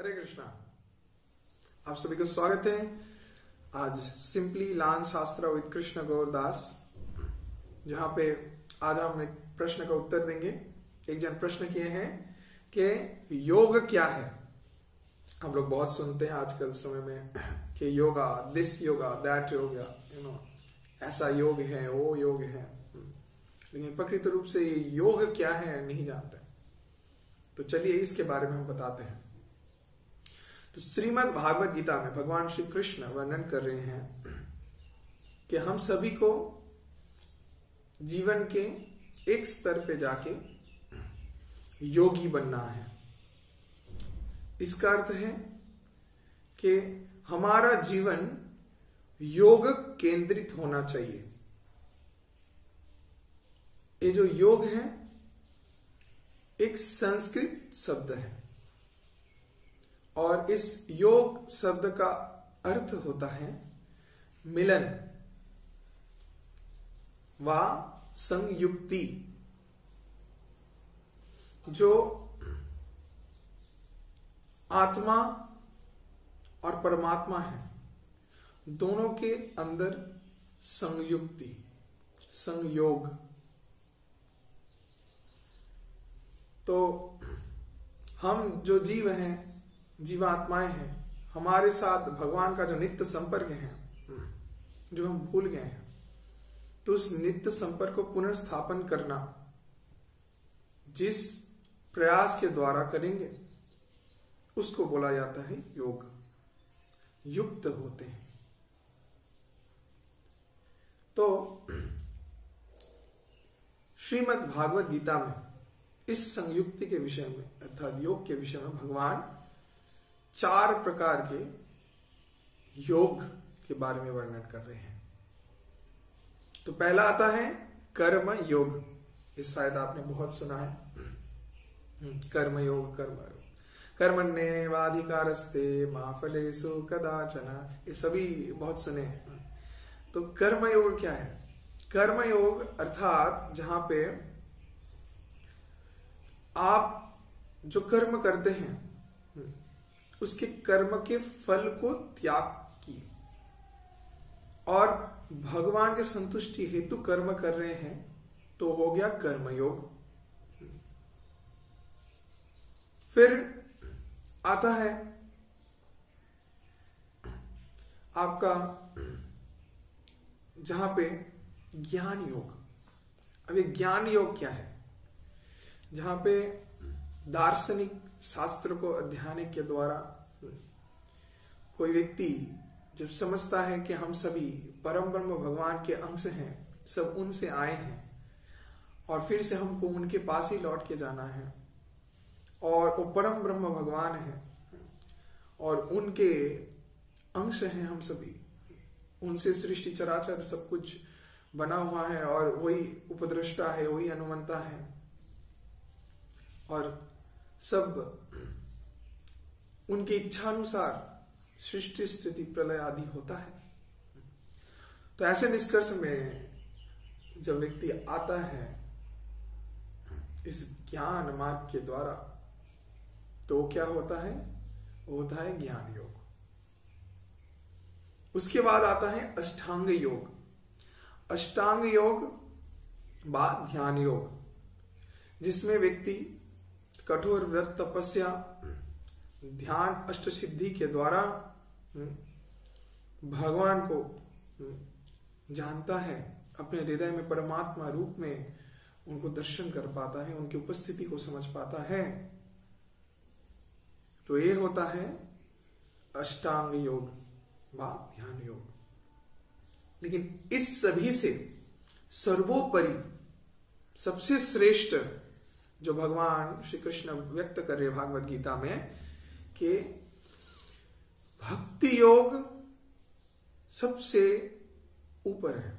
हरे कृष्णा। आप सभी को स्वागत है आज सिंपली लान शास्त्र विद कृष्ण गौरदास, जहां पे आज हम एक प्रश्न का उत्तर देंगे। एक जन प्रश्न किए हैं कि योग क्या है। हम लोग बहुत सुनते हैं आजकल समय में कि योगा, दिस योगा, दैट योगा, ऐसा योग है, वो योग है, लेकिन प्रकृत रूप से ये योग क्या है नहीं जानते। तो चलिए इसके बारे में हम बताते हैं। तो श्रीमद् भागवत गीता में भगवान श्री कृष्ण वर्णन कर रहे हैं कि हम सभी को जीवन के एक स्तर पे जाके योगी बनना है। इसका अर्थ है कि हमारा जीवन योग केंद्रित होना चाहिए। ये जो योग है एक संस्कृत शब्द है और इस योग शब्द का अर्थ होता है मिलन व संयुक्ति। जो आत्मा और परमात्मा है, दोनों के अंदर संयुक्ति, संयोग। तो हम जो जीव हैं, जीवात्माएं हैं, हमारे साथ भगवान का जो नित्य संपर्क है, जो हम भूल गए हैं, तो उस नित्य संपर्क को पुनर्स्थापन करना जिस प्रयास के द्वारा करेंगे उसको बोला जाता है योग। युक्त होते हैं। तो श्रीमद् भागवत गीता में इस संयुक्ति के विषय में अर्थात योग के विषय में भगवान 4 प्रकार के योग के बारे में वर्णन कर रहे हैं। तो पहला आता है कर्म योग। इस शायद आपने बहुत सुना है, कर्म योग। कर्मण्येवाधिकारस्ते मा फलेषु कदाचन, ये सभी बहुत सुने हैं। तो कर्म योग क्या है? कर्म योग अर्थात जहां पे आप जो कर्म करते हैं उसके कर्म के फल को त्याग किए और भगवान के संतुष्टि हेतु कर्म कर रहे हैं, तो हो गया कर्मयोग। फिर आता है आपका जहां पे ज्ञान योग। अब ये ज्ञान योग क्या है? जहां पे दार्शनिक शास्त्र को अध्ययन के द्वारा कोई व्यक्ति जब समझता है कि हम सभी परम ब्रह्म भगवान के अंश हैं, सब उनसे आए हैं और फिर से हमको उनके पास ही लौट के जाना है, और वो परम ब्रह्म भगवान है और उनके अंश हैं हम सभी, उनसे सृष्टि चराचर सब कुछ बना हुआ है और वही उपद्रष्टा है, वही अनुमंता है और सब उनकी इच्छा अनुसार सृष्टि स्थिति प्रलय आदि होता है। तो ऐसे निष्कर्ष में जब व्यक्ति आता है इस ज्ञान मार्ग के द्वारा, तो क्या होता है? वो होता है ज्ञान योग। उसके बाद आता है अष्टांग योग। अष्टांग योग बाद ध्यान योग, जिसमें व्यक्ति कठोर व्रत, तपस्या, ध्यान, अष्ट सिद्धि के द्वारा भगवान को जानता है, अपने हृदय में परमात्मा रूप में उनको दर्शन कर पाता है, उनकी उपस्थिति को समझ पाता है। तो ये होता है अष्टांग योग व ध्यान योग। लेकिन इस सभी से सर्वोपरि सबसे श्रेष्ठ जो भगवान श्री कृष्ण व्यक्त कर रहे भागवत गीता में कि भक्ति योग सबसे ऊपर है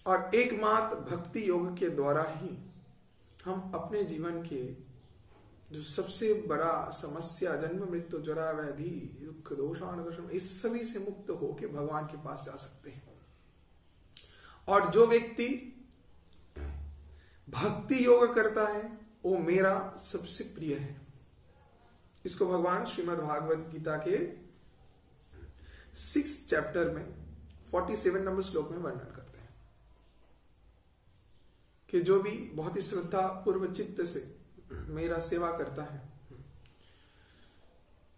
और एकमात्र भक्ति योग के द्वारा ही हम अपने जीवन के जो सबसे बड़ा समस्या, जन्म मृत्यु जरा व्याधि दुख दोषान दर्शन, इस सभी से मुक्त होके भगवान के पास जा सकते हैं। और जो व्यक्ति भक्ति योग करता है वो मेरा सबसे प्रिय है। इसको भगवान श्रीमद् भागवत गीता के 6 चैप्टर में 47 नंबर श्लोक में वर्णन करते हैं कि जो भी बहुत ही श्रद्धा पूर्व चित्त से मेरा सेवा करता है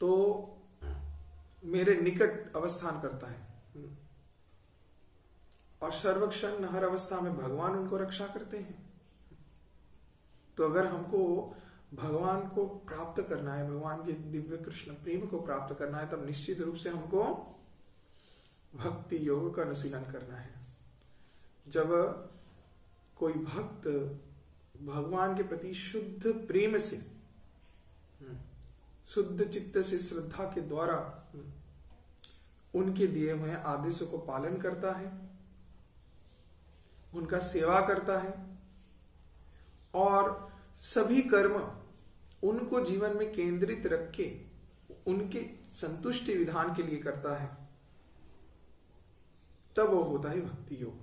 तो मेरे निकट अवस्थान करता है और सर्वक्षण हर अवस्था में भगवान उनको रक्षा करते हैं। तो अगर हमको भगवान को प्राप्त करना है, भगवान के दिव्य कृष्ण प्रेम को प्राप्त करना है, तब निश्चित रूप से हमको भक्ति योग का अनुशीलन करना है। जब कोई भक्त भगवान के प्रति शुद्ध प्रेम से, शुद्ध चित्त से, श्रद्धा के द्वारा उनके दिए हुए आदेशों को पालन करता है, उनका सेवा करता है और सभी कर्म उनको जीवन में केंद्रित रख के उनके संतुष्टि विधान के लिए करता है, तब वो होता है भक्ति योग।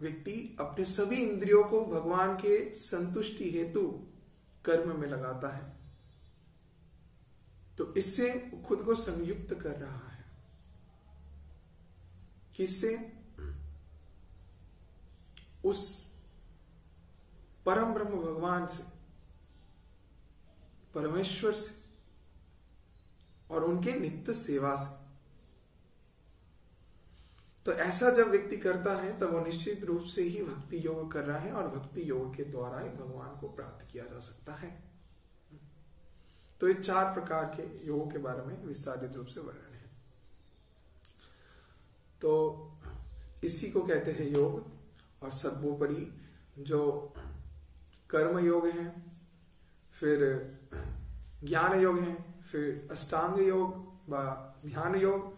व्यक्ति अपने सभी इंद्रियों को भगवान के संतुष्टि हेतु कर्म में लगाता है, तो इससे खुद को संयुक्त कर रहा है। किससे? उस परम ब्रह्म भगवान से, परमेश्वर से और उनके नित्य सेवा से। तो ऐसा जब व्यक्ति करता है तब वो निश्चित रूप से ही भक्ति योग कर रहा है और भक्ति योग के द्वारा ही भगवान को प्राप्त किया जा सकता है। तो ये 4 प्रकार के योगों के बारे में विस्तारित रूप से वर्णन है। तो इसी को कहते हैं योग। और सर्वोपरि जो कर्म योग है, फिर ज्ञान योग है, फिर अष्टांग योग व ध्यान योग,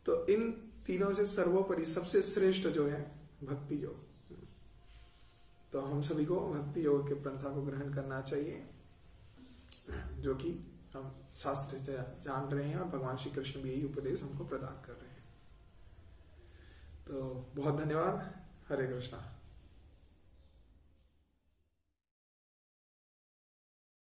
तो इन तीनों से सर्वोपरि सबसे श्रेष्ठ जो है भक्ति योग। तो हम सभी को भक्ति योग के पंथा को ग्रहण करना चाहिए, जो कि हम शास्त्र से जान रहे हैं और भगवान श्री कृष्ण भी यही उपदेश हमको प्रदान कर रहे हैं। तो बहुत धन्यवाद। हरे कृष्णा।